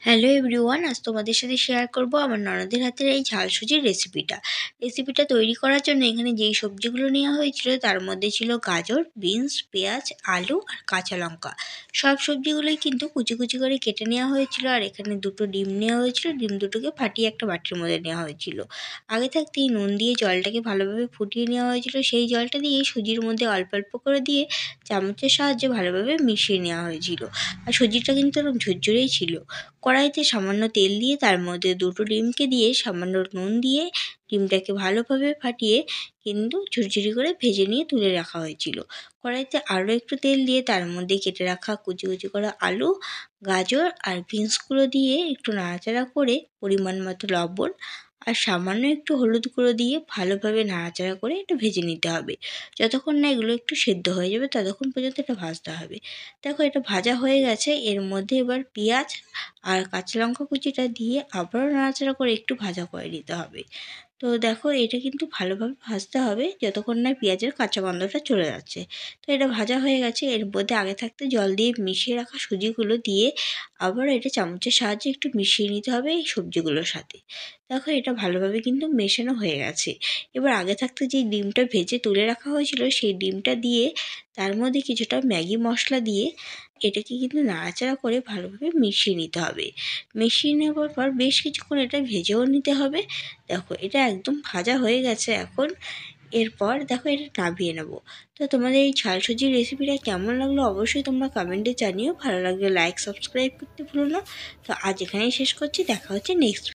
Hello everyone, আজ তোমাদের সাথে শেয়ার করব আমার ননদের হাতের এই ঝাল সুজির রেসিপিটা তৈরি করার জন্য এখানে যেই সবজিগুলো নেওয়া হয়েছিল তার মধ্যে ছিল গাজর, বিনস, পেঁয়াজ, আলু আর কাঁচা লঙ্কা। সব সবজিগুলোই কিন্তু কুচি কুচি করে কেটে নেওয়া হয়েছিল। আর এখানে দুটো ডিম নেওয়া হয়েছিল, ডিম দুটোকে ফাটিয়ে একটা বাটির মধ্যে নেওয়া হয়েছিল। আগে থাকতেই নুন দিয়ে জলটাকে ভালোভাবে ফুটিয়ে নেওয়া হয়েছিল। সেই জলটা দিয়ে সুজির মধ্যে অল্প অল্প করে দিয়ে চামচের সাহায্যে ভালোভাবে মিশিয়ে নেওয়া হয়েছিল। আর সুজিটা কিন্তু এরকম ঝুরঝুরেই ছিল। কড়াইতে সামান্য তেল দিয়ে তার মধ্যে দুটো ডিমকে দিয়ে সামান্য নুন দিয়ে ডিমটাকে ভালোভাবে ফাটিয়ে কিন্তু ঝুরঝুরি করে ভেজে নিয়ে তুলে রাখা হয়েছিল। কড়াইতে আরও একটু তেল দিয়ে তার মধ্যে কেটে রাখা কুচি কুচি করা আলু, গাজর আর বিনসগুলো দিয়ে একটু নাড়াচাড়া করে পরিমাণ মতো লবণ আর সামান্য একটু হলুদ গুঁড়ো দিয়ে ভালোভাবে নাড়াচাড়া করে একটু ভেজে নিতে হবে। যতক্ষণ না এগুলো একটু সেদ্ধ হয়ে যাবে ততক্ষণ পর্যন্ত এটা ভাজতে হবে। দেখো এটা ভাজা হয়ে গেছে। এর মধ্যে এবার পেঁয়াজ আর কাঁচা লঙ্কা কুচিটা দিয়ে আবারও নাড়াচাড়া করে একটু ভাজা করে নিতে হবে। তো দেখো এটা কিন্তু ভালোভাবে ভাজতে হবে যতক্ষণ না পেঁয়াজের কাঁচা গন্ধটা চলে যাচ্ছে। তো এটা ভাজা হয়ে গেছে। এর মধ্যে আগে থাকতে জল দিয়ে মিশিয়ে রাখা সুজিগুলো দিয়ে আবার এটা চামচের সাহায্যে একটু মিশিয়ে নিতে হবে এই সবজিগুলোর সাথে। দেখো এটা ভালোভাবে কিন্তু মেশানো হয়ে গেছে। এবার আগে থাকতে যে ডিমটা ভেজে তুলে রাখা হয়েছিল সেই ডিমটা দিয়ে তার মধ্যে কিছুটা ম্যাগি মশলা দিয়ে এটাকে কিন্তু নাড়াচাড়া করে ভালোভাবে মিশিয়ে নিতে হবে। মিশিয়ে নেওয়ার পর বেশ কিছুক্ষণ এটা ভেজেও নিতে হবে। দেখো এটা একদম ভাজা হয়ে গেছে এখন। এরপর দেখো এটা নামিয়ে নেবো। তো তোমাদের এই ঝাল সুজির রেসিপিটা কেমন লাগলো অবশ্যই তোমরা কমেন্টে জানিও। ভালো লাগলে লাইক সাবস্ক্রাইব করতে ভুলো না। তো আজ এখানেই শেষ করছি, দেখা হচ্ছে নেক্সট